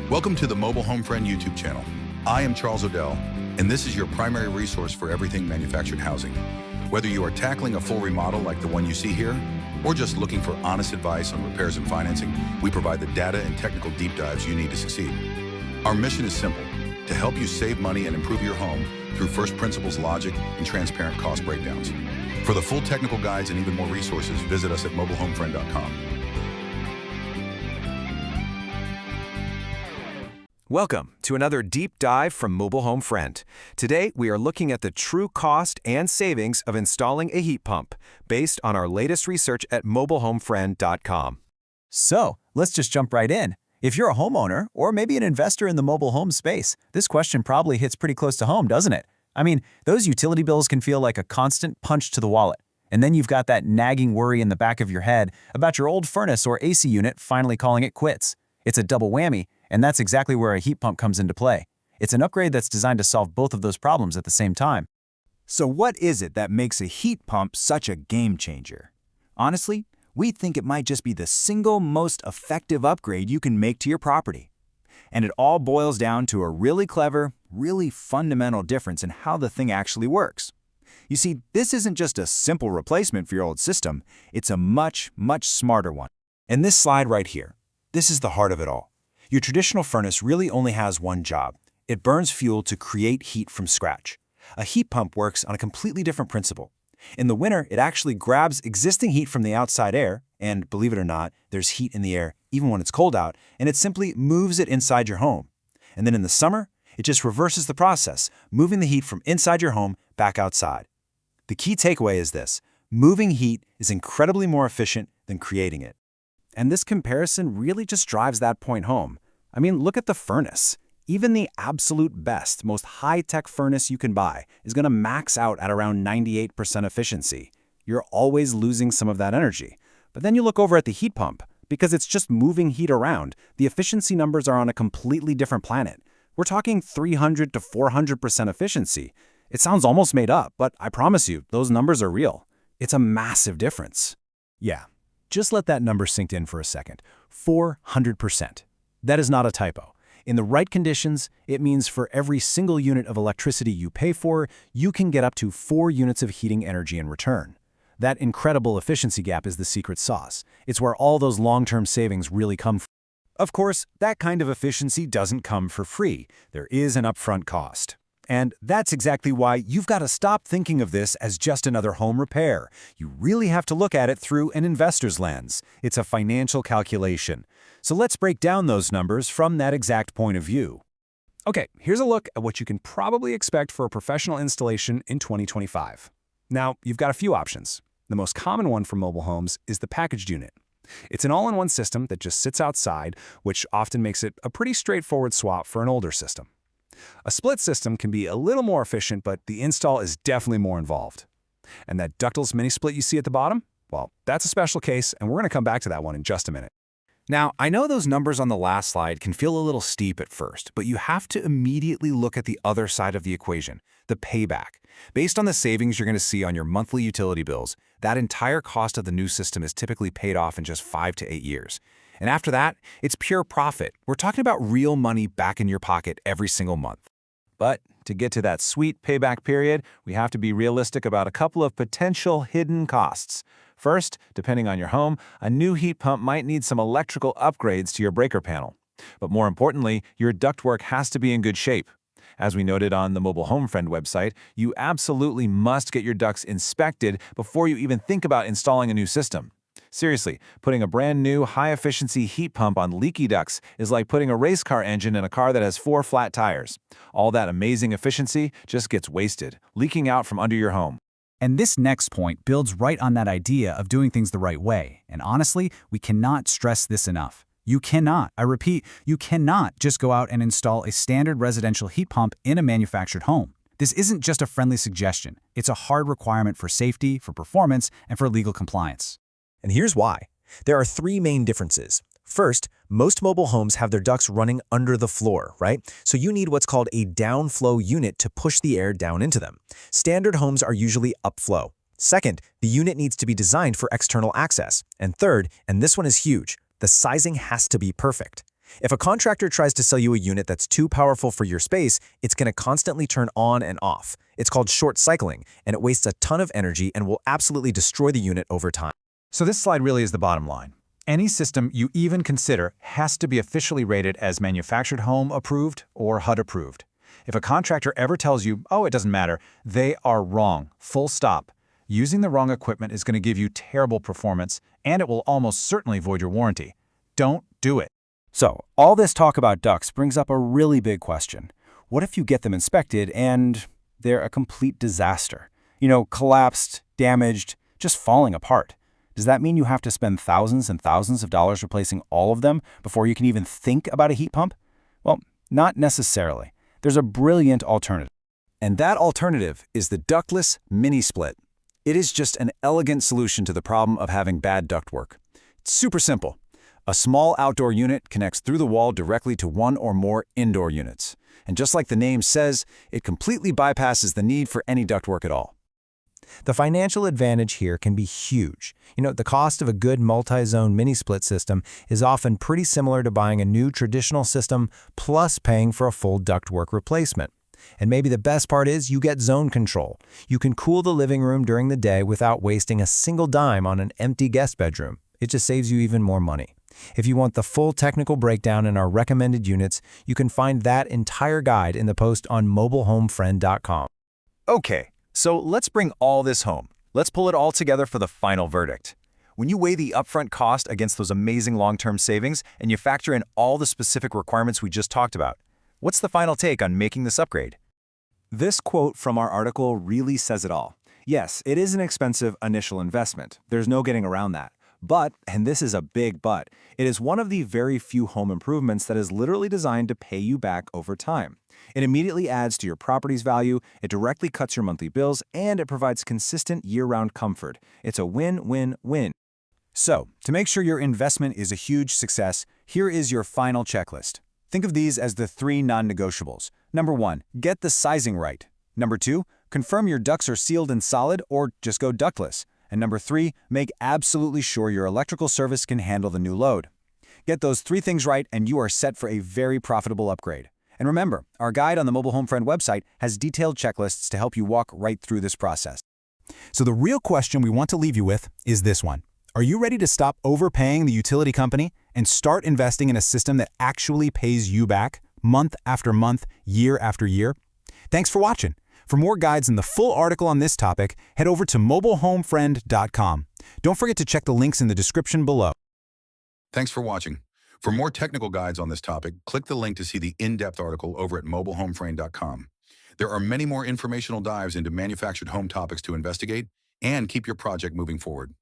Welcome to the Mobile Home Friend YouTube channel. I am Charles Odell, and this is your primary resource for everything manufactured housing. Whether you are tackling a full remodel like the one you see here, or just looking for honest advice on repairs and financing, we provide the data and technical deep dives you need to succeed. Our mission is simple: to help you save money and improve your home through first principles logic and transparent cost breakdowns. For the full technical guides and even more resources, visit us at mobilehomefriend.com. Welcome to another deep dive from Mobile Home Friend. Today, we are looking at the true cost and savings of installing a heat pump based on our latest research at mobilehomefriend.com. So, let's just jump right in. If you're a homeowner or maybe an investor in the mobile home space, this question probably hits pretty close to home, doesn't it? I mean, those utility bills can feel like a constant punch to the wallet. And then you've got that nagging worry in the back of your head about your old furnace or AC unit finally calling it quits. It's a double whammy, and that's exactly where a heat pump comes into play. It's an upgrade that's designed to solve both of those problems at the same time. So what is it that makes a heat pump such a game changer? Honestly, we think it might just be the single most effective upgrade you can make to your property. And it all boils down to a really clever, really fundamental difference in how the thing actually works. You see, this isn't just a simple replacement for your old system, it's a much, much smarter one. In this slide right here, this is the heart of it all. Your traditional furnace really only has one job. It burns fuel to create heat from scratch. A heat pump works on a completely different principle. In the winter, it actually grabs existing heat from the outside air, and believe it or not, there's heat in the air even when it's cold out, and it simply moves it inside your home. And then in the summer, it just reverses the process, moving the heat from inside your home back outside. The key takeaway is this: moving heat is incredibly more efficient than creating it. And this comparison really just drives that point home. I mean, look at the furnace. Even the absolute best, most high-tech furnace you can buy is going to max out at around 98% efficiency. You're always losing some of that energy. But then you look over at the heat pump. Because it's just moving heat around, the efficiency numbers are on a completely different planet. We're talking 300 to 400% efficiency. It sounds almost made up, but I promise you, those numbers are real. It's a massive difference. Yeah, just let that number sink in for a second. 400%. That is not a typo. In the right conditions, it means for every single unit of electricity you pay for, you can get up to 4 units of heating energy in return. That incredible efficiency gap is the secret sauce. It's where all those long-term savings really come from. Of course, that kind of efficiency doesn't come for free. There is an upfront cost. And that's exactly why you've got to stop thinking of this as just another home repair. You really have to look at it through an investor's lens. It's a financial calculation. So let's break down those numbers from that exact point of view. Okay, here's a look at what you can probably expect for a professional installation in 2025. Now, you've got a few options. The most common one for mobile homes is the packaged unit. It's an all-in-one system that just sits outside, which often makes it a pretty straightforward swap for an older system. A split system can be a little more efficient, but the install is definitely more involved. And that ductless mini split you see at the bottom? Well, that's a special case, and we're going to come back to that one in just a minute. Now, I know those numbers on the last slide can feel a little steep at first, but you have to immediately look at the other side of the equation, the payback. Based on the savings you're going to see on your monthly utility bills, that entire cost of the new system is typically paid off in just 5 to 8 years. And after that, it's pure profit. We're talking about real money back in your pocket every single month. But to get to that sweet payback period, we have to be realistic about a couple of potential hidden costs. First, depending on your home, a new heat pump might need some electrical upgrades to your breaker panel. But more importantly, your ductwork has to be in good shape. As we noted on the Mobile Home Friend website, you absolutely must get your ducts inspected before you even think about installing a new system. Seriously, putting a brand new high-efficiency heat pump on leaky ducts is like putting a race car engine in a car that has 4 flat tires. All that amazing efficiency just gets wasted, leaking out from under your home. And this next point builds right on that idea of doing things the right way. And honestly, we cannot stress this enough. You cannot, I repeat, you cannot just go out and install a standard residential heat pump in a manufactured home. This isn't just a friendly suggestion. It's a hard requirement for safety, for performance, and for legal compliance. And here's why. There are 3 main differences. First, most mobile homes have their ducts running under the floor, right? So you need what's called a downflow unit to push the air down into them. Standard homes are usually upflow. Second, the unit needs to be designed for external access. And third, and this one is huge, the sizing has to be perfect. If a contractor tries to sell you a unit that's too powerful for your space, it's going to constantly turn on and off. It's called short cycling, and it wastes a ton of energy and will absolutely destroy the unit over time. So this slide really is the bottom line. Any system you even consider has to be officially rated as manufactured home approved or HUD approved. If a contractor ever tells you, oh, it doesn't matter, they are wrong, full stop. Using the wrong equipment is going to give you terrible performance, and it will almost certainly void your warranty. Don't do it. So, all this talk about ducts brings up a really big question. What if you get them inspected and they're a complete disaster? Collapsed, damaged, just falling apart. Does that mean you have to spend thousands and thousands of dollars replacing all of them before you can even think about a heat pump? Well, not necessarily. There's a brilliant alternative. And that alternative is the ductless mini split. It is just an elegant solution to the problem of having bad ductwork. It's super simple. A small outdoor unit connects through the wall directly to one or more indoor units. And just like the name says, it completely bypasses the need for any ductwork at all. The financial advantage here can be huge. The cost of a good multi-zone mini-split system is often pretty similar to buying a new traditional system plus paying for a full ductwork replacement. And maybe the best part is you get zone control. You can cool the living room during the day without wasting a single dime on an empty guest bedroom. It just saves you even more money. If you want the full technical breakdown in our recommended units, you can find that entire guide in the post on mobilehomefriend.com. Okay, so let's bring all this home. Let's pull it all together for the final verdict. When you weigh the upfront cost against those amazing long-term savings and you factor in all the specific requirements we just talked about, what's the final take on making this upgrade? This quote from our article really says it all. Yes, it is an expensive initial investment. There's no getting around that. But, and this is a big but, it is one of the very few home improvements that is literally designed to pay you back over time. It immediately adds to your property's value, it directly cuts your monthly bills, and it provides consistent year-round comfort. It's a win-win-win. So, to make sure your investment is a huge success, here is your final checklist. Think of these as the 3 non-negotiables. Number 1, get the sizing right. Number 2, confirm your ducts are sealed and solid or just go ductless. And number 3, make absolutely sure your electrical service can handle the new load. Get those 3 things right and you are set for a very profitable upgrade. And remember, our guide on the Mobile Home Friend website has detailed checklists to help you walk right through this process. So the real question we want to leave you with is this one. Are you ready to stop overpaying the utility company and start investing in a system that actually pays you back month after month, year after year? Thanks for watching. For more guides and the full article on this topic, head over to mobilehomefriend.com. Don't forget to check the links in the description below. Thanks for watching. For more technical guides on this topic, click the link to see the in-depth article over at mobilehomefriend.com. There are many more informational dives into manufactured home topics to investigate and keep your project moving forward.